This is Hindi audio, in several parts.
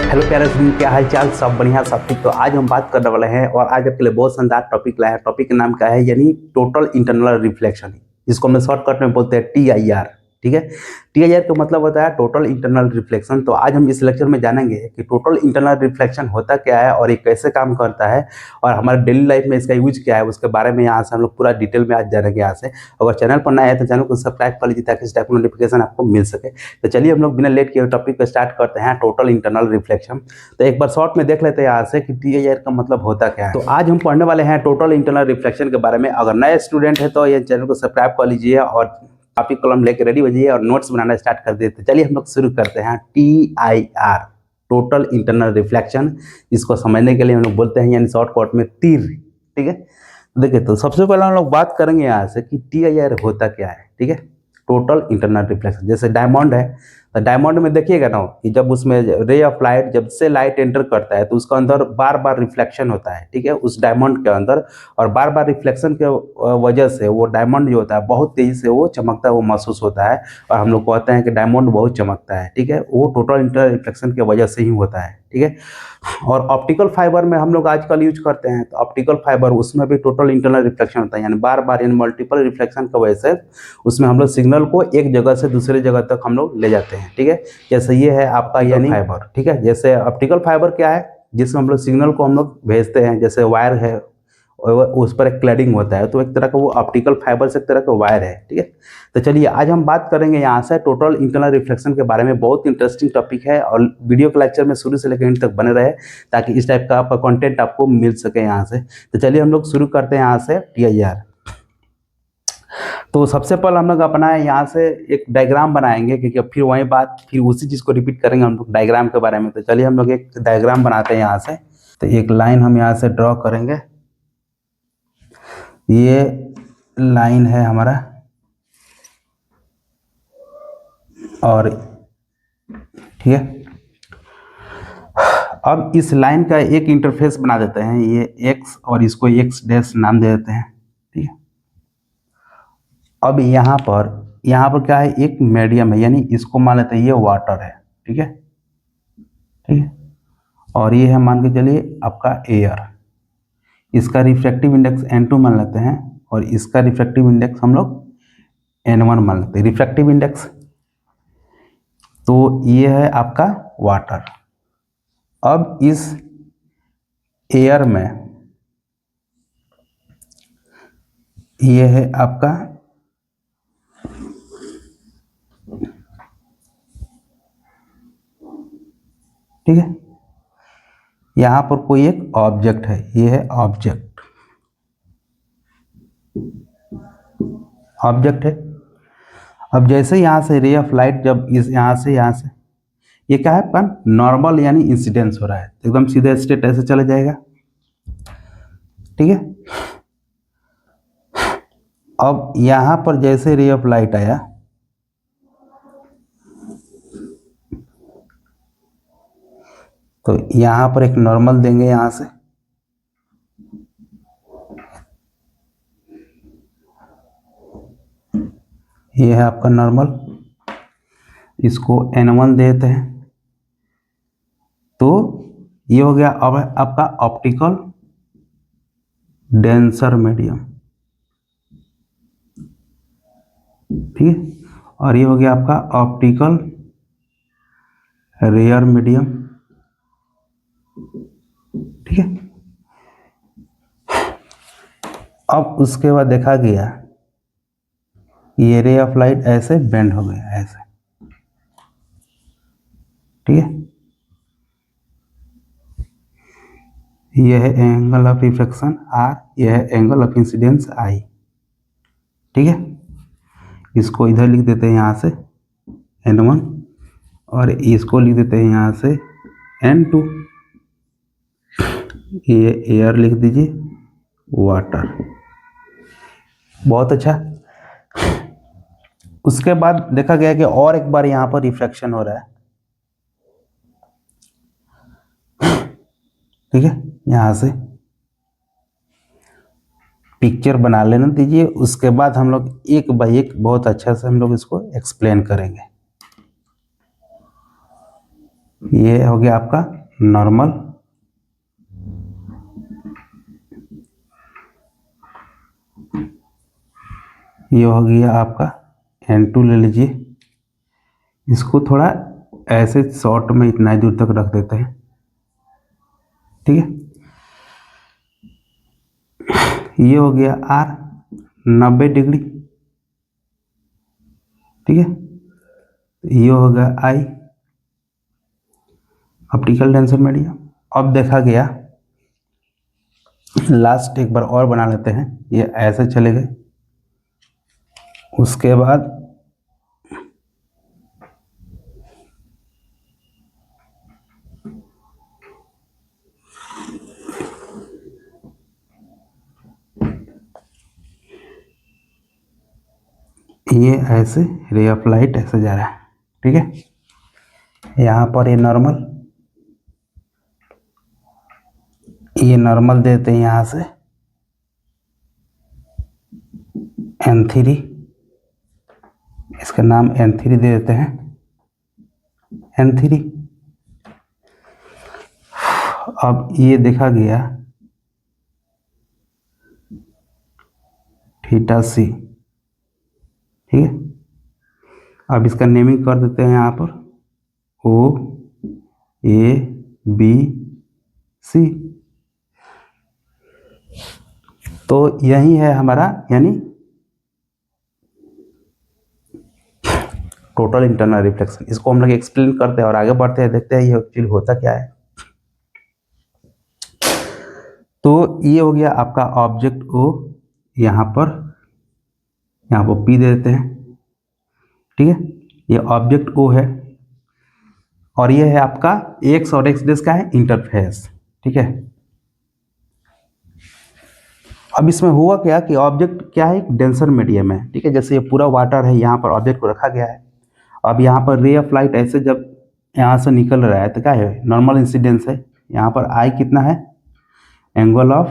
हेलो प्यारे स्टूडेंट, क्या हाल चाल? सब बढ़िया, सब ठीक। तो आज हम बात करने वाले हैं और आज आपके लिए बहुत शानदार टॉपिक लाए हैं। टॉपिक का नाम क्या है? यानी टोटल इंटरनल रिफ्लेक्शन, जिसको हम शॉर्टकट में बोलते हैं TIR। ठीक है, TIR का मतलब होता है टोटल इंटरनल रिफ्लेक्शन। तो आज हम इस लेक्चर में जानेंगे कि टोटल इंटरनल रिफ्लेक्शन होता क्या है और ये कैसे काम करता है और हमारे डेली लाइफ में इसका यूज क्या है, उसके बारे में यहाँ से हम लोग पूरा डिटेल में आज जानेंगे। यहाँ से अगर चैनल पर नया है तो चैनल को सब्सक्राइब कर लीजिए ताकि इस टाइप का नोटिफिकेशन आपको मिल सके। तो चलिए हम लोग बिना लेट किए टॉपिक को स्टार्ट करते हैं, टोटल इंटरनल रिफ्लेक्शन। तो एक बार शॉर्ट में देख लेते हैं यहाँ से कि TIR का मतलब होता क्या है। तो आज हम पढ़ने वाले हैं टोटल इंटरनल रिफ्लेक्शन के बारे में। अगर नए स्टूडेंट है तो ये चैनल को सब्सक्राइब कर लीजिए और कॉपी कलम लेके रेडी हो जाइए और नोट्स बनाना स्टार्ट कर देते। चलिए हम लोग शुरू करते हैं। TIR, टोटल इंटरनल रिफ्लेक्शन, इसको समझने के लिए हम लोग बोलते हैं यानी शॉर्टकट में तीर। ठीक है, देखिए तो सबसे पहले हम लोग बात करेंगे यहाँ से कि TIR होता क्या है। ठीक है, टोटल इंटरनल रिफ्लेक्शन। जैसे डायमंड है तो डायमंड में देखिएगा ना कि जब उसमें रे ऑफ लाइट, जब से लाइट एंटर करता है तो उसका अंदर बार बार रिफ्लेक्शन होता है। ठीक है, उस डायमंड के अंदर, और बार बार रिफ्लेक्शन के वजह से वो डायमंड जो होता है बहुत तेजी से वो चमकता है, वो महसूस होता है और हम लोग कहते हैं कि डायमंड बहुत चमकता है। ठीक है, वो टोटल इंटरनल रिफ्लेक्शन की वजह से ही होता है। ठीक है, और ऑप्टिकल फाइबर में हम लोग आजकल यूज करते हैं तो ऑप्टिकल फाइबर, उसमें भी टोटल इंटरनल रिफ्लेक्शन होता है, यानी बार बार यानी मल्टीपल रिफ्लेक्शन की वजह से उसमें हम लोग सिग्नल को एक जगह से दूसरे जगह तक हम लोग ले जाते हैं। ठीक है, जैसे ये है आपका यानी फाइबर। ठीक है, जैसे ऑप्टिकल फाइबर क्या है, जिसमें हम लोग सिग्नल को हम लोग भेजते हैं, जैसे वायर है और उस पर एक क्लैडिंग होता है तो एक तरह का वो ऑप्टिकल फाइबर से एक तरह का वायर है। ठीक है, तो चलिए आज हम बात करेंगे यहाँ से टोटल इंटरनल रिफ्लेक्शन के बारे में। बहुत इंटरेस्टिंग टॉपिक है और वीडियो के लेक्चर में शुरू से लेकर एंड तक बने रहे ताकि इस टाइप का आपका कंटेंट आपको मिल सके यहाँ से। तो चलिए हम लोग शुरू करते हैं यहाँ से TIR। तो सबसे पहले हम लोग अपना यहाँ से एक डायग्राम बनाएंगे, क्योंकि फिर वही बात फिर उसी चीज़ को रिपीट करेंगे हम लोग डायग्राम के बारे में। तो चलिए हम लोग एक डायग्राम बनाते हैं यहाँ से। तो एक लाइन हम यहाँ से ड्रॉ करेंगे, ये लाइन है हमारा और ठीक है, अब इस लाइन का एक इंटरफेस बना देते हैं, ये x और इसको x डैश नाम दे देते हैं। ठीक है, अब यहाँ पर क्या है, एक मीडियम है, यानी इसको मान लेते हैं ये वाटर है। ठीक है, ठीक है, और ये है मान के चलिए आपका एयर। इसका रिफ्रैक्टिव इंडेक्स N2 मान लेते हैं और इसका रिफ्रैक्टिव इंडेक्स हम लोग N1 मान लेते हैं, रिफ्रैक्टिव इंडेक्स। तो ये है आपका वाटर। अब इस एयर में ये है आपका ठीक है, यहाँ पर कोई एक ऑब्जेक्ट है, ये है ऑब्जेक्ट, ऑब्जेक्ट है। अब जैसे यहाँ से रे ऑफ लाइट जब इस यहाँ से ये क्या है आपका नॉर्मल यानी इंसिडेंस हो रहा है, एकदम सीधे स्ट्रेट ऐसे चले जाएगा। ठीक है, अब यहाँ पर जैसे रे ऑफ लाइट आया तो यहाँ पर एक नॉर्मल देंगे, यहाँ से ये है आपका नॉर्मल, इसको N1 देते हैं। तो ये हो गया अब आपका ऑप्टिकल डेंसर मीडियम। ठीक है, और ये हो गया आपका ऑप्टिकल रेयर मीडियम। ठीक है, अब उसके बाद देखा गया ये रे ऑफ लाइट ऐसे बेंड हो गया ऐसे। ठीक है, यह है एंगल ऑफ रिफ्लेक्शन R, यह है एंगल ऑफ इंसिडेंस I। ठीक है, इसको इधर लिख देते हैं यहाँ से N1 और इसको लिख देते हैं यहाँ से N2। ये एयर लिख दीजिए, वाटर। बहुत अच्छा। उसके बाद देखा गया कि और एक बार यहाँ पर रिफ्लेक्शन हो रहा है। ठीक है, यहाँ से पिक्चर बना लेना दीजिए, उसके बाद हम लोग एक बाय एक बहुत अच्छा से हम लोग इसको एक्सप्लेन करेंगे। ये हो गया आपका नॉर्मल, ये हो गया आपका N2 ले लीजिए। इसको थोड़ा ऐसे शॉर्ट में इतना ही दूर तक रख देते हैं, ठीक है। ये हो गया R 90 डिग्री, ठीक है। ये हो गया I ऑप्टिकल डेंसर मीडियम। अब देखा गया, लास्ट एक बार और बना लेते हैं। ये ऐसे चले गए, उसके बाद ये ऐसे रे ऑफ लाइट ऐसे जा रहा है, ठीक है। यहाँ पर ये नॉर्मल देते हैं यहाँ से N3, इसका नाम N3 दे देते हैं, N3। अब ये देखा गया थीटा C, ठीक है। अब इसका नेमिंग कर देते हैं यहाँ पर OABC। तो यही है हमारा यानी टोटल इंटरनल रिफ्लेक्शन। इसको हम लोग एक्सप्लेन करते हैं और आगे बढ़ते हैं, देखते हैं ये एक्चुअली होता क्या है। तो ये हो गया आपका ऑब्जेक्ट O, यहाँ पर P दे देते हैं, ठीक है। ये ऑब्जेक्ट O है और ये है आपका X और X डेस का है इंटरफेस, ठीक है। अब इसमें हुआ क्या कि ऑब्जेक्ट क्या है, एक डेंसर मीडियम है, ठीक है। जैसे ये पूरा वाटर है, यहाँ पर ऑब्जेक्ट को रखा गया है। अब यहाँ पर रे ऑफ लाइट ऐसे जब यहाँ से निकल रहा है तो क्या है, नॉर्मल इंसिडेंस है। यहाँ पर I कितना है, एंगल ऑफ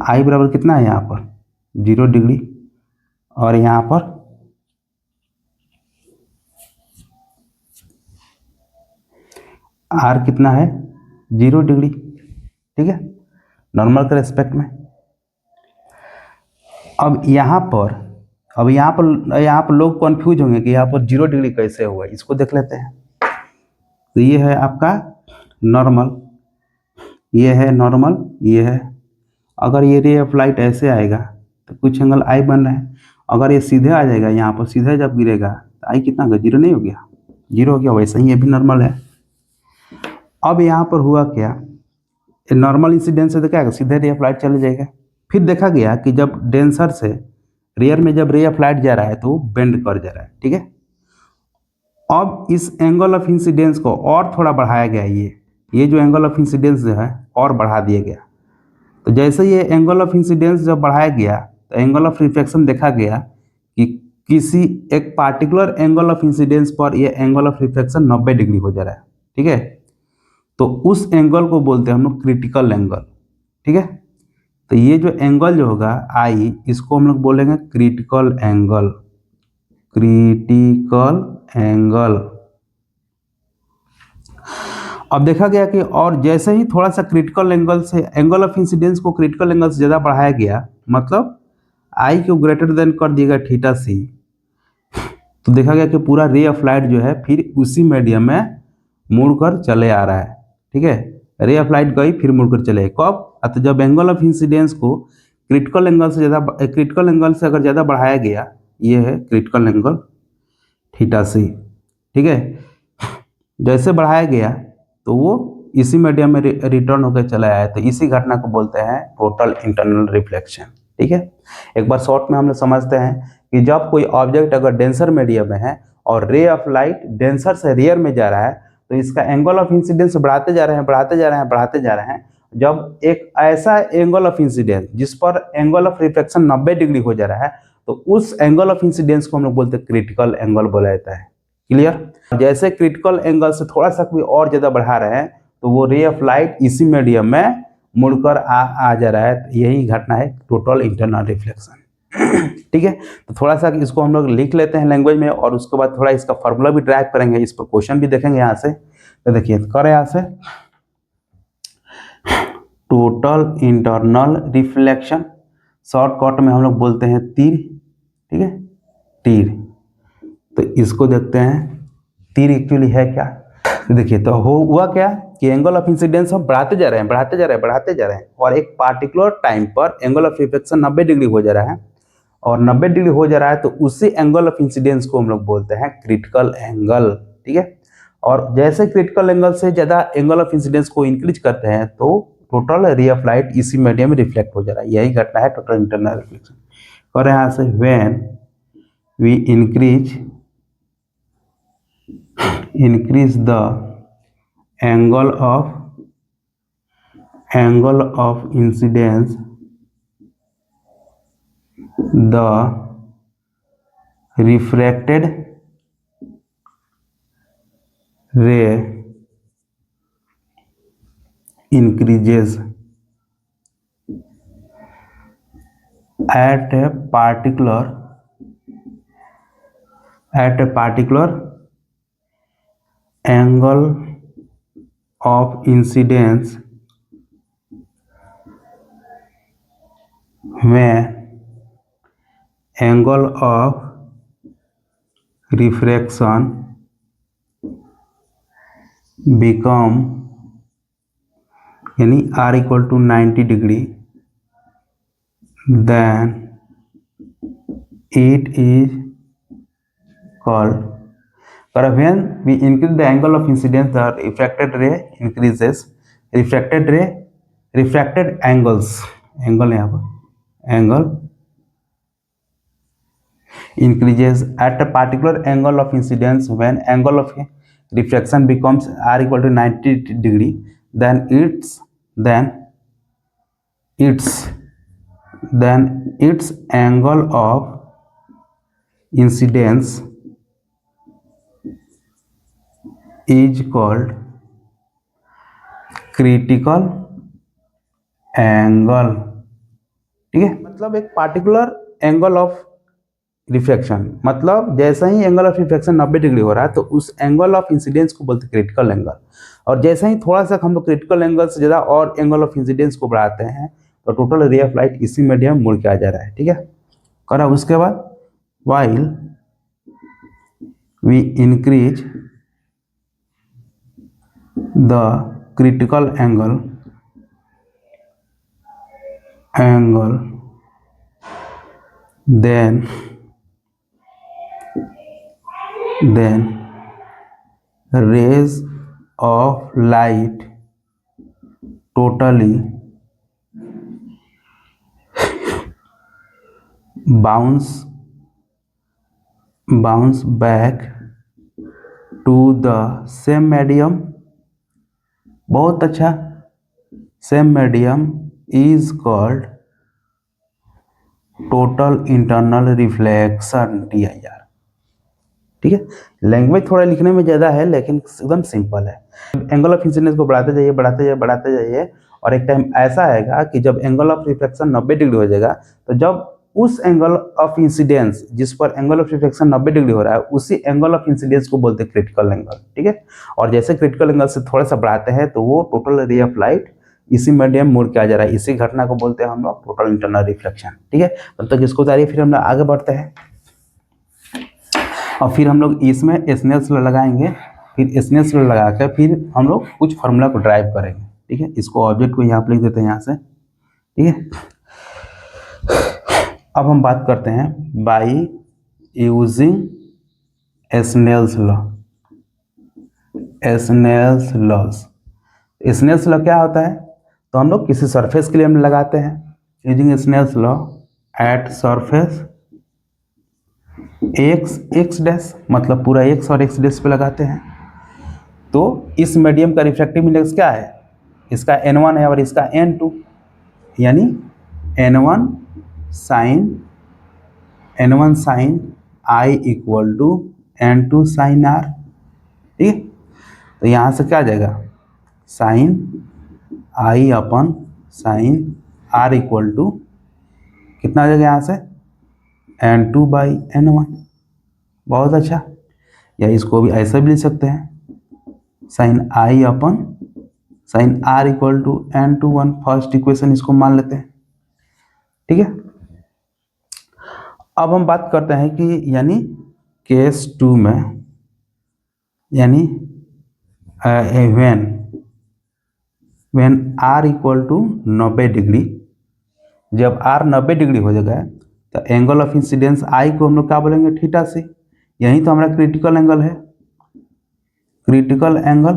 I बराबर कितना है यहाँ पर 0 डिग्री, और यहाँ पर R कितना है 0 डिग्री, ठीक है, नॉर्मल के रेस्पेक्ट में। अब यहाँ पर लोग कंफ्यूज होंगे कि यहाँ पर 0 डिग्री कैसे हुआ, इसको देख लेते हैं। तो ये है आपका नॉर्मल, ये है नॉर्मल, ये है। अगर ये रे ऑफ लाइट ऐसे आएगा तो कुछ एंगल I बन रहा है। अगर ये सीधे आ जाएगा, यहाँ पर सीधे जब गिरेगा तो I कितना होगा, 0 नहीं हो गया, 0 हो गया। वैसे ही ये भी नॉर्मल है। अब यहाँ पर हुआ क्या, नॉर्मल इंसिडेंस से तो क्या है, सीधे रे ऑफ लाइट चले जाएगा। फिर देखा गया कि जब डेंसर से रेयर में जब रे ऑफ लाइट जा रहा है तो बेंड कर जा रहा है, ठीक है। अब इस एंगल ऑफ इंसिडेंस को और थोड़ा बढ़ाया गया, ये जो एंगल ऑफ इंसिडेंस जो है और बढ़ा दिया गया। तो जैसे ये एंगल ऑफ इंसिडेंस जब बढ़ाया गया तो एंगल ऑफ रिफ्लेक्शन देखा गया कि किसी एक पार्टिकुलर एंगल ऑफ इंसिडेंस पर ये एंगल ऑफ रिफ्लेक्शन 90 डिग्री हो जा रहा है, ठीक है। तो उस एंगल को बोलते हैं हम लोग क्रिटिकल एंगल, ठीक है। तो ये जो एंगल जो होगा I, इसको हम लोग बोलेंगे क्रिटिकल एंगल, क्रिटिकल एंगल। अब देखा गया कि और जैसे ही थोड़ा सा क्रिटिकल एंगल से एंगल ऑफ इंसिडेंस को क्रिटिकल एंगल से ज़्यादा बढ़ाया गया, मतलब I को ग्रेटर देन कर दिएगा थीटा C, तो देखा गया कि पूरा रे ऑफ लाइट जो है फिर उसी मीडियम में मुड़कर चले आ रहा है, ठीक है। रे ऑफ लाइट गई फिर मुड़कर चले, कब, तो जब एंगल ऑफ इंसिडेंस को क्रिटिकल एंगल से अगर ज़्यादा बढ़ाया गया, ये है क्रिटिकल एंगल थीटा C, ठीक है। जैसे बढ़ाया गया तो वो इसी मीडियम में रिटर्न होकर चला आया, तो इसी घटना को बोलते हैं टोटल इंटरनल रिफ्लेक्शन, ठीक है। एक बार शॉर्ट में हम लोग समझते हैं कि जब कोई ऑब्जेक्ट अगर डेंसर मीडियम में है और रे ऑफ लाइट डेंसर से रेयर में जा रहा है तो इसका एंगल ऑफ इंसिडेंस बढ़ाते जा रहे हैं। जब एक ऐसा एंगल ऑफ इंसिडेंस जिस पर एंगल ऑफ रिफ्लेक्शन 90 डिग्री हो जा रहा है तो उस एंगल ऑफ इंसिडेंस को हम लोग बोलते हैं क्रिटिकल एंगल बोला जाता है। क्लियर। जैसे क्रिटिकल एंगल से थोड़ा सा कोई और ज़्यादा बढ़ा रहे हैं तो वो रे ऑफ लाइट इसी मीडियम में मुड़कर आ जा रहा है, यही घटना है टोटल इंटरनल रिफ्लेक्शन। ठीक है, तो थोड़ा सा इसको हम लोग लिख लेते हैं लैंग्वेज में और उसके बाद थोड़ा इसका फॉर्मूला भी ड्राइव करेंगे, इस पर क्वेश्चन भी देखेंगे यहाँ से। तो देखिए करें यहाँ से, टोटल इंटरनल रिफ्लेक्शन, शॉर्टकट में हम लोग बोलते हैं तीर, ठीक है, तीर। तो इसको देखते हैं तीर एक्चुअली है क्या। देखिए तो हुआ क्या कि एंगल ऑफ इंसिडेंस हम बढ़ाते जा रहे हैं, बढ़ाते जा रहे हैं, बढ़ाते जा रहे हैं, और एक पार्टिकुलर टाइम पर एंगल ऑफ रिफ्लेक्शन 90 डिग्री हो जा रहा है, और 90 डिग्री हो जा रहा है तो उसी एंगल ऑफ इंसिडेंस को हम लोग बोलते हैं क्रिटिकल एंगल, ठीक है। और जैसे क्रिटिकल एंगल से ज़्यादा एंगल ऑफ इंसिडेंस को इंक्रीज करते हैं तो टोटल रे ऑफ लाइट इसी मीडियम में रिफ्लेक्ट हो जा रहा है, यही घटना है टोटल इंटरनल रिफ्लेक्शन। और यहाँ से when we increase the angle of incidence, the refracted ray increases at a particular angle of incidence when angle of refraction become यानी r equal to 90 degree, then it is called, when we increase the angle of incidence the refracted ray increases, refracted angles, angle यहाँ पर angle increases at a particular angle of incidence when angle of refraction becomes r equal to 90 degree, then its angle of incidence is called critical angle, ठीक है। मतलब एक पार्टिकुलर एंगल ऑफ रिफ्लेक्शन, मतलब जैसा ही एंगल ऑफ रिफ्लेक्शन 90 डिग्री हो रहा है तो उस एंगल ऑफ इंसिडेंस को बोलते हैं क्रिटिकल एंगल, और जैसा ही थोड़ा सा हम लोग क्रिटिकल एंगल से ज़्यादा और एंगल ऑफ इंसिडेंस को बढ़ाते हैं तो टोटल रे ऑफ लाइट इसी मीडियम मुड़ के आ जा रहा है, ठीक है। करा उसके बाद while we increase the critical angle then rays of light totally bounce back to the same medium, बहुत अच्छा, same medium is called total internal reflection TIR, ठीक है। लैंग्वेज थोड़ा लिखने में ज़्यादा है लेकिन एकदम सिंपल है। एंगल ऑफ इंसिडेंस को बढ़ाते जाइए, बढ़ाते जाइए, बढ़ाते जाइए, और एक टाइम ऐसा आएगा कि जब एंगल ऑफ रिफ्लेक्शन 90 डिग्री हो जाएगा तो जब उस एंगल ऑफ इंसिडेंस जिस पर एंगल ऑफ रिफ्लेक्शन 90 डिग्री हो रहा है उसी एंगल ऑफ इंसिडेंस को बोलते हैं क्रिटिकल एंगल, ठीक है। और जैसे क्रिटिकल एंगल से थोड़ा सा बढ़ाते हैं तो वो टोटल रे ऑफ लाइट इसी मीडियम मुड़ के आ जा रहा है, इसी घटना को बोलते हैं हम लोग टोटल इंटरनल रिफ्लेक्शन, ठीक है। तब तक इसको उतारिए, फिर हम लोग आगे बढ़ते हैं और फिर हम लोग इसमें स्नेल्स लॉ लगाएंगे, फिर स्नेल्स लॉ लगा कर फिर हम लोग कुछ फार्मूला को ड्राइव करेंगे, ठीक है। इसको ऑब्जेक्ट को यहाँ पर लिख देते हैं यहाँ से, ठीक है। अब हम बात करते हैं by using Snell's law. Snell's law क्या होता है, तो हम लोग किसी सरफेस के लिए हम लगाते हैं using Snell's law at surface X dash, मतलब पूरा एक्स और एक्स डैश पे लगाते हैं। तो इस मीडियम का रिफ्रैक्टिव इंडेक्स क्या है, इसका n1 है और इसका n2, यानी n1 sine i equal to n2 sine r, ठीक है। तो यहाँ से क्या आ जाएगा, sine i upon sine r equal to कितना आ जाएगा यहाँ से n2/n1। बहुत अच्छा। या इसको भी ऐसा भी लिख सकते हैं sine I upon sine R equal to n2/1। First equation इसको मान लेते हैं, ठीक है। अब हम बात करते हैं कि यानी केस 2 में यानी when R equal to 90 degree, जब आर 90 डिग्री हो जाएगा तो एंगल ऑफ इंसिडेंस आई को हम लोग क्या बोलेंगे, थीटा से। यही तो हमारा क्रिटिकल एंगल है, क्रिटिकल एंगल,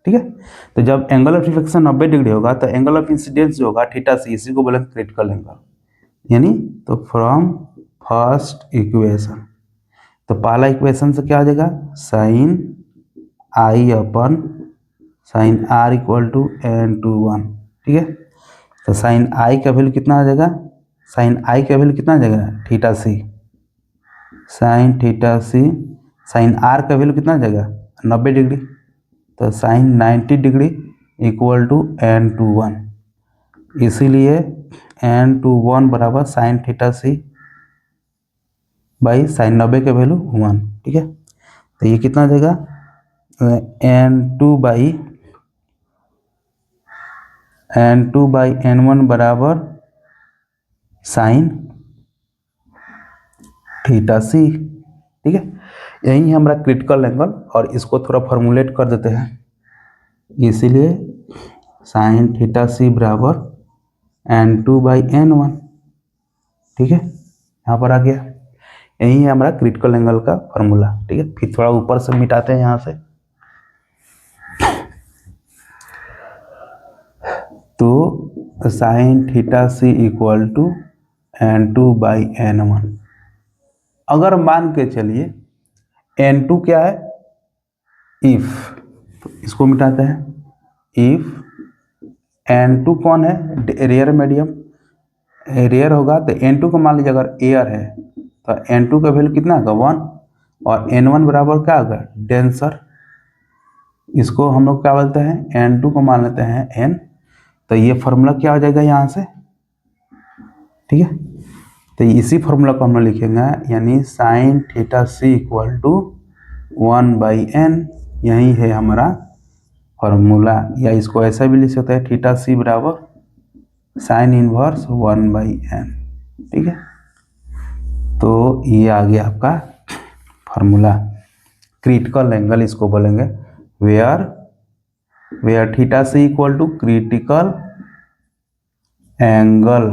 ठीक है। तो जब एंगल ऑफ रिफ्लेक्शन 90 डिग्री होगा तो एंगल ऑफ इंसिडेंस जो होगा थीटा से, इसी को बोलेंगे क्रिटिकल एंगल। यानी तो फ्रॉम फर्स्ट इक्वेशन, तो पहला इक्वेशन से क्या हो जाएगा, sine I upon sine R equal to n2/1, ठीक है। तो साइन आई का वैल्यू कितना आ जाएगा, साइन आई का वैल्यू कितना आ जाएगा, theta C, sine theta C. Sine R का वैल्यू कितना आ जाएगा, 90 डिग्री, तो sign 90 degree equal to n2/1। इसीलिए n2/1 बराबर sine theta C by sine 90 का वैल्यू 1, ठीक है। तो ये कितना आ जाएगा, n2/n1 बराबर साइन थीटा सी, ठीक है। यही है हमारा क्रिटिकल एंगल, और इसको थोड़ा फॉर्मुलेट कर देते हैं। इसीलिए साइन थीटा सी बराबर n2/n1, ठीक है। यहाँ पर आ गया, यही है हमारा क्रिटिकल एंगल का फॉर्मूला, ठीक है। फिर थोड़ा ऊपर से मिटाते हैं यहाँ से, तो sine theta C equal to n2/n1। अगर मान के चलिए n2 क्या है, इफ, तो इसको मिटाते हैं, इफ n2 कौन है, रेयर मीडियम, रेयर होगा तो n2 को मान लीजिए अगर एयर है तो n2 का वैल्यू कितना होगा, 1, और n1 बराबर क्या होगा, डेंसर। इसको हम लोग क्या बोलते हैं, n2 को मान लेते हैं n। तो ये फार्मूला क्या हो जाएगा यहाँ से, ठीक है। तो इसी फार्मूला को हम लोग लिखेंगे, यानी sine theta C equal to 1/n। यही है हमारा फार्मूला, या इसको ऐसा भी लिख सकते हैं, थीटा सी बराबर साइन इनवर्स 1/n, ठीक है। तो ये आ गया आपका फार्मूला। क्रिटिकल एंगल इसको बोलेंगे, where theta C equal to critical angle.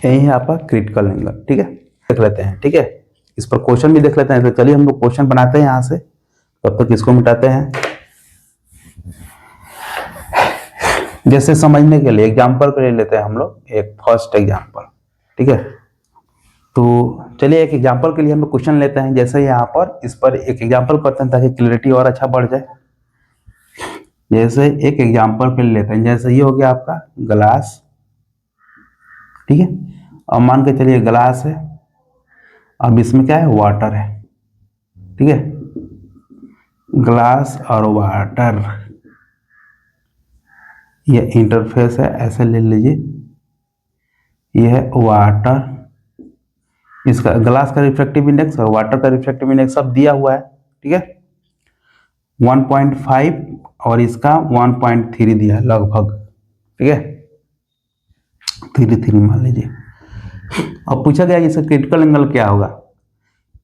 यही है आपका क्रिटिकल एंगल, ठीक है। देख लेते हैं, ठीक है, इस पर क्वेश्चन भी देख लेते हैं। तो चलिए हम लोग क्वेश्चन बनाते हैं यहाँ से, तब तक इसको मिटाते हैं। जैसे समझने के लिए एग्जाम्पल के लिए लेते हैं हम लोग एक फर्स्ट एग्जाम्पल, ठीक है। तो चलिए एक एग्जाम्पल के लिए हम लोग क्वेश्चन लेते हैं। जैसे यहाँ पर इस पर एक एग्जाम्पल करते हैं ताकि क्लियरिटी और अच्छा बढ़ जाए। जैसे एक एग्जाम्पल के लिए लेते हैं, जैसे ये हो गया आपका ग्लास, ठीक है। अब मान के चलिए ग्लास है, अब इसमें क्या है, वाटर है, ठीक है। ग्लास और वाटर, ये इंटरफेस है, ऐसे ले लीजिए। ये है वाटर, इसका ग्लास का रिफ्रैक्टिव इंडेक्स और वाटर का रिफ्रैक्टिव इंडेक्स सब दिया हुआ है, ठीक है। 1.5 और इसका 1.3 दिया है लगभग, ठीक है, 3 मान लीजिए। अब पूछा गया इसका क्रिटिकल एंगल क्या होगा।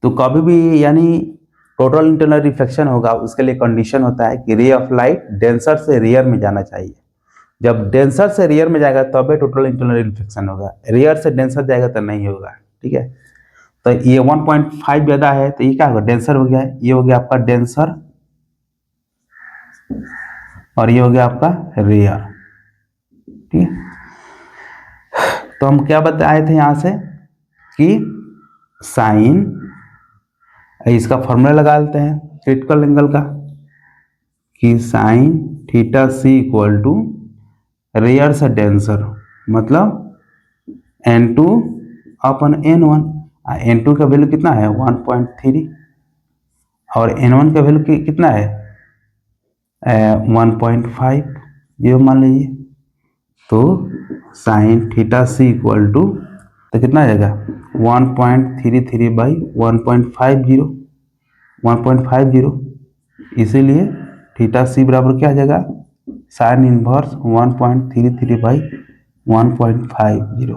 तो कभी भी यानी टोटल इंटरनल रिफ्लेक्शन होगा, उसके लिए कंडीशन होता है कि रे ऑफ लाइट डेंसर से रेयर में जाना चाहिए। जब डेंसर से रेयर में जाएगा तब टोटल इंटरनल रिफ्लेक्शन होगा, रेयर से डेंसर जाएगा तो नहीं होगा, ठीक है। तो ये 1.5 ज़्यादा है तो ये क्या होगा, डेंसर हो गया है। ये हो गया आपका डेंसर और ये हो गया आपका रेयर, ठीक है। तो हम क्या बताए थे यहाँ से कि साइन, इसका फॉर्मूला लगा लेते हैं क्रिटिकल एंगल का, कि sine theta C equal to rare से डेंसर, मतलब n2 अपन n1। n2 का वैल्यू कितना है, 1.3, और n1 का वैल्यू कितना है, 1.5, ये मान लीजिए। तो sine theta C equal to तो कितना आ जाएगा 1.33 बाई 1.50, 1.50, इसीलिए थीटा सी बराबर क्या आ जाएगा साइन इनवर्स 1.33 बाई 1.50।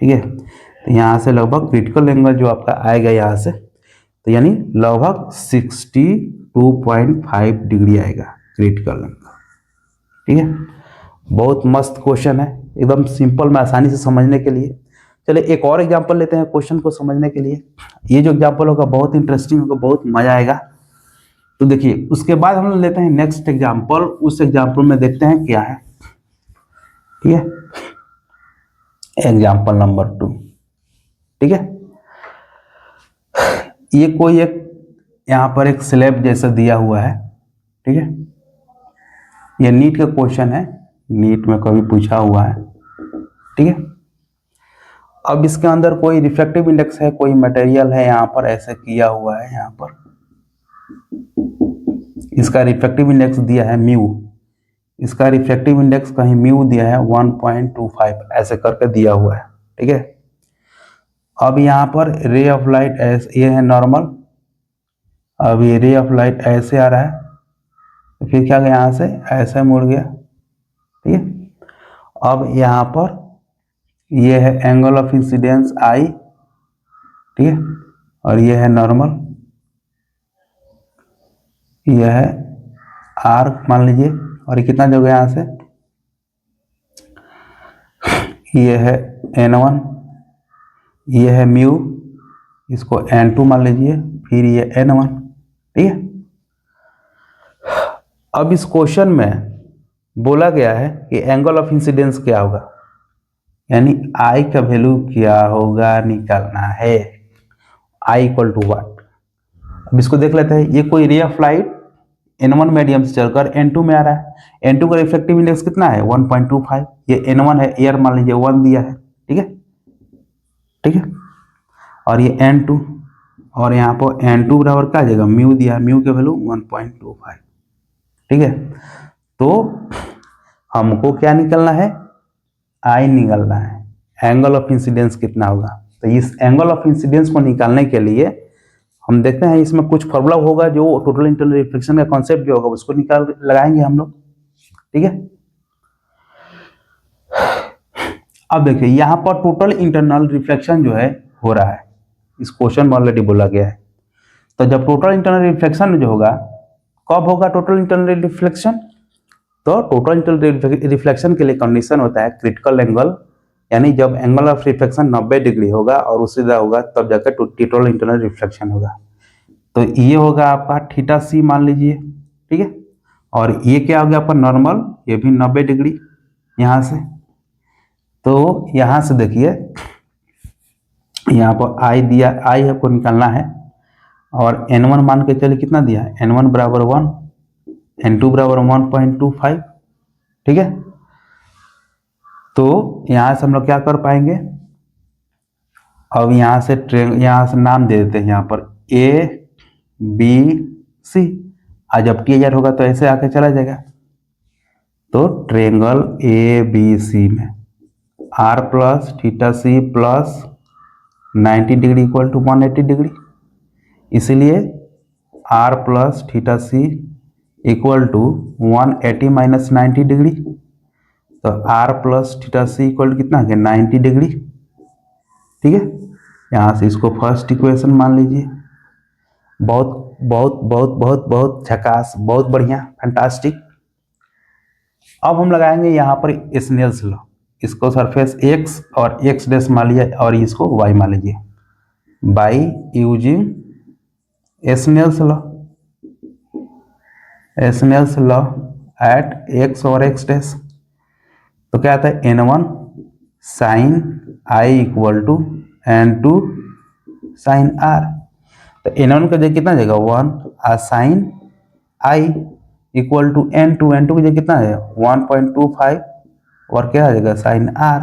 ठीक है, तो यहाँ से लगभग क्रिटिकल एंगल जो आपका आएगा यहाँ से, तो यानी लगभग 62.5 डिग्री आएगा क्रिटिकल एंगल। ठीक है, बहुत मस्त क्वेश्चन है, एकदम सिंपल में आसानी से समझने के लिए। चलिए एक और एग्जांपल लेते हैं क्वेश्चन को समझने के लिए। ये जो एग्जांपल होगा बहुत इंटरेस्टिंग होगा, बहुत मजा आएगा। तो देखिए उसके बाद हम लेते हैं नेक्स्ट एग्जांपल, उस एग्जांपल में देखते हैं क्या है। ठीक है, एग्जांपल नंबर 2। ठीक है, ये कोई एक यहाँ पर एक स्लैब जैसा दिया हुआ है। ठीक है, ये नीट का क्वेश्चन है, नीट में कभी पूछा हुआ है। ठीक है, अब इसके अंदर कोई रिफ्रैक्टिव इंडेक्स है, कोई मटेरियल है यहाँ पर ऐसे किया हुआ है, यहाँ पर इसका रिफ्रैक्टिव इंडेक्स दिया है म्यू, इसका रिफ्रैक्टिव इंडेक्स कहीं म्यू दिया है 1.25 ऐसे करके दिया हुआ है। ठीक है, अब यहाँ पर रे ऑफ लाइट ऐसे, ये है नॉर्मल, अब ये रे ऑफ लाइट ऐसे आ रहा है, तो फिर क्या गया यहाँ से ऐसे मुड़ गया। ठीक है, अब यहाँ पर ये है एंगल ऑफ इंसिडेंस आई। ठीक है, और ये है नॉर्मल, यह है आर मान लीजिए, और ये कितना जो गया यहाँ से, ये है n1, ये है म्यू, इसको n2 मान लीजिए, फिर ये n1। ठीक है, अब इस क्वेश्चन में बोला गया है कि एंगल ऑफ इंसिडेंस क्या होगा, यानी आई का वैल्यू क्या होगा निकालना है, आई इक्वल टू वाट। अब इसको देख लेते हैं, ये कोई ray of light n1 medium से चलकर n2 में आ रहा है, n2 का रिफ्लेक्टिव इंडेक्स कितना है 1.25, ये n1 है, एयर मान लीजिए 1 दिया है। ठीक है, ठीक है, और ये n2, और यहाँ पर n2 बराबर क्या आ जाएगा म्यू दिया है, म्यू के वैल्यू 1.25। ठीक है, तो हमको क्या निकलना है, आई निकलना है, एंगल ऑफ इंसिडेंस कितना होगा। तो इस एंगल ऑफ इंसिडेंस को निकालने के लिए हम देखते हैं इसमें कुछ फॉर्मूला होगा, जो टोटल इंटरनल रिफ्लेक्शन का कॉन्सेप्ट जो होगा उसको निकाल लगाएंगे हम लोग। ठीक है, अब देखिए यहाँ पर टोटल इंटरनल रिफ्लेक्शन जो है हो रहा है, इस क्वेश्चन में ऑलरेडी बोला गया है। तो जब टोटल इंटरनल रिफ्लेक्शन जो होगा, कब होगा टोटल इंटरनल रिफ्लेक्शन, तो टोटल इंटरनल रिफ्लेक्शन के लिए कंडीशन होता है क्रिटिकल एंगल, यानी जब एंगल ऑफ रिफ्लेक्शन 90 डिग्री होगा और उससे ज़्यादा होगा तब जाकर टोटल इंटरनल रिफ्लेक्शन होगा। तो ये होगा आपका थीटा सी मान लीजिए। ठीक है, और ये क्या हो गया आपका नॉर्मल, ये भी 90 डिग्री यहाँ से। तो यहाँ से देखिए यहाँ पर आई दिया, आई आपको निकालना है, और n1 मान के चलिए कितना दिया है, n1 बराबर 1, n2 बराबर 1.25। ठीक है, तो यहाँ से हम लोग क्या कर पाएंगे, अब यहाँ से यहाँ से नाम दे देते हैं यहाँ पर ए बी सी, आज जब TR होगा तो ऐसे आके चला जाएगा। तो ट्रेंगल ए बी सी में R plus theta C plus 90 degree equal to 180 degree, इसीलिए R plus theta C equal to 180 minus 90 degree. तो R plus theta C equal कितना है 90 डिग्री। ठीक है, यहाँ से इसको फर्स्ट इक्वेशन मान लीजिए। बहुत बहुत बहुत बहुत बहुत झकास, बहुत बढ़िया, फैंटास्टिक। अब हम लगाएंगे यहाँ पर स्नेल्स लॉ, इसको सरफेस x और x डैश मान लीजिए और इसको y मान लीजिए, by using Snell's law at x और x डैश। तो क्या आता है n1 sine I equal to n2 sine r। तो n1 का जगह कितना जाएगा 1 और sign I equal to n2, n2 की जगह कितना है 1.25 और क्या आ जाएगा साइन r।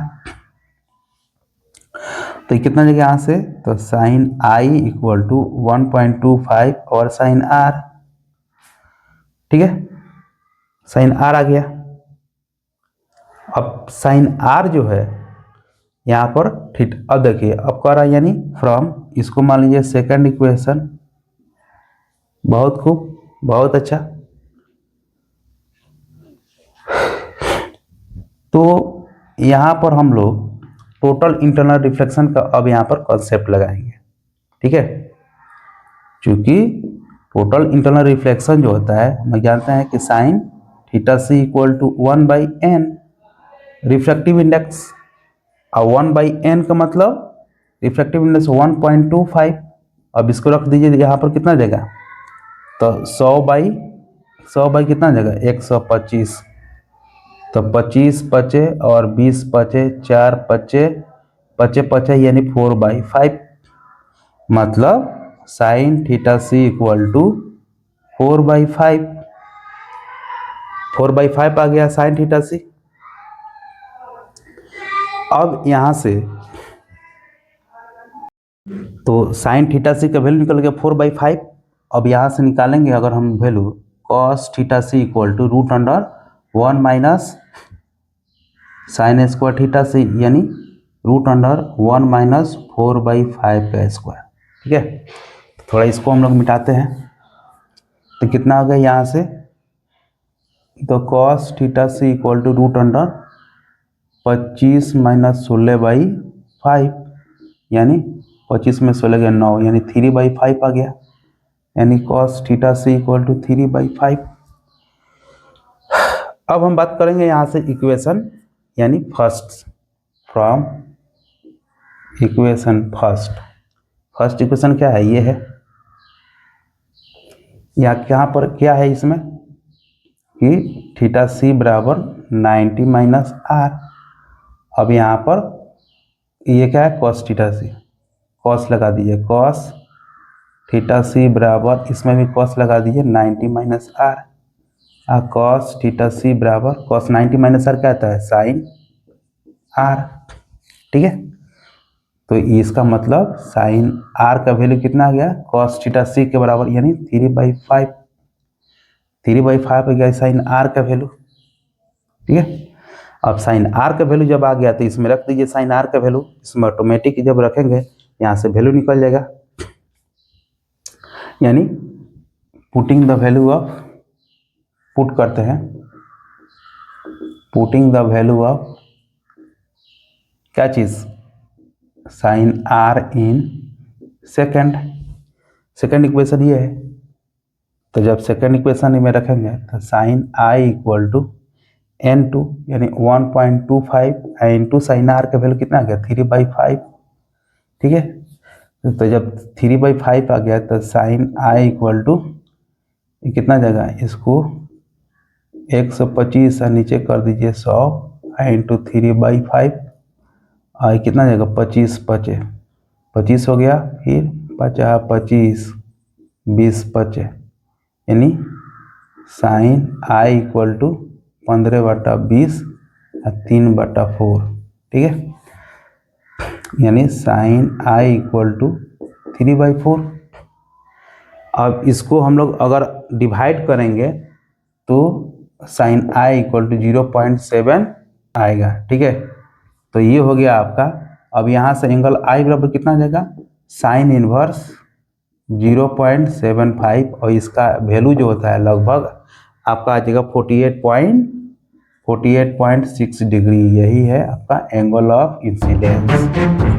तो ये कितना जगह यहाँ से, तो साइन आई इक्वल टू 1.25 और साइन r। ठीक है, साइन r आ गया। अब साइन r जो है यहाँ पर ठीक। अब देखिए अब कह रहा है यानी फ्रॉम, इसको मान लीजिए सेकंड इक्वेशन। बहुत खूब, बहुत अच्छा। तो यहाँ पर हम लोग टोटल इंटरनल रिफ्लेक्शन का अब यहाँ पर कॉन्सेप्ट लगाएंगे, ठीक है। क्योंकि टोटल इंटरनल रिफ्लेक्शन जो होता है हम जानते हैं कि sine theta C equal to 1/n refractive index, और 1/n का मतलब रिफ्रैक्टिव इंडेक्स 1.25। अब इसको रख दीजिए यहाँ पर, कितना देगा, तो 100/100 कितना देगा 125। तो 25 बचे और 20 बचे, 4 बचे यानी 4/5, मतलब sine theta C equal to 4/5। 4/5 आ गया साइन थीटा सी। अब यहां से तो साइन थीटा सी का वैल्यू निकल गया 4/5। अब यहां से निकालेंगे अगर हम value cos theta C equal to √1 minus sine square theta C, यानी √1 माइनस 4/5 का स्क्वायर, ठीक है। थोड़ा इसको हम लोग मिटाते हैं, तो कितना आ गया यहाँ से, तो cos theta C equal to √25 minus 16/5, यानी 25 में 16 गया 9, यानी 3/5 आ गया, यानी cos theta C equal to 3/5। अब हम बात करेंगे यहाँ से इक्वेशन यानी first, from equation first equation क्या है, ये है। यहाँ पर क्या है इसमें कि थीटा सी बराबर 90 माइनस आर। अब यहाँ पर ये क्या है, कॉस थीटा सी, कॉस लगा दीजिए, कॉस थीटा सी बराबर, इसमें भी कॉस लगा दीजिए 90 माइनस आर, कॉस थीटा सी बराबर कॉस 90 माइनस आर क्या आता है, साइन आर, ठीक है। तो इसका मतलब साइन आर का वैल्यू कितना आ गया, कॉस थीटा सी के बराबर, यानी 3/5। 3/5 आ गया साइन आर का वैल्यू, ठीक है। अब साइन आर का वैल्यू जब आ गया तो इसमें रख दीजिए साइन आर का वैल्यू, इसमें ऑटोमेटिक जब रखेंगे यहाँ से वैल्यू निकल जाएगा, यानी putting the value of, put करते हैं, पुटिंग द वैल्यू ऑफ क्या चीज़, sine R in second equation ये है। तो जब सेकेंड इक्वेशन में रखेंगे तो sign I equal to n2 यानी 1.25 इंटू साइन आर का वैल्यू कितना आ गया 3/5, ठीक है। तो जब 3/5 आ गया तो साइन आई इक्वल टू कितना जगह, इसको 125 नीचे कर दीजिए 100 इंटू 3/5, और कितना जगह 25 बचे, 25 हो गया, फिर 25 20 बचे, यानी साइन आई इक्वल टू 15/20 और 3/4, ठीक है, यानी साइन आई इक्वल टू 3/4। अब इसको हम लोग अगर डिवाइड करेंगे तो साइन आई इक्वल टू 0.7 आएगा, ठीक है। तो ये हो गया आपका। अब यहाँ से एंगल आई बराबर कितना आ जाएगा, साइन इनवर्स 0.75, और इसका वैल्यू जो होता है लगभग आपका आ जाएगा 48.6 डिग्री, यही है आपका एंगल ऑफ इंसिडेंस,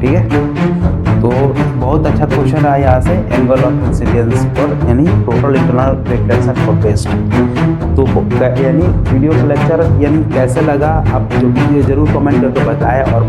ठीक है। तो बहुत अच्छा क्वेश्चन आया यहाँ से, एंगल ऑफ इंसिडेंस पर, यानी total internal reflection for best. तो यानी वीडियो का लेक्चर यानी कैसे लगा आप जो भी जरूर कमेंट करके बताएं, और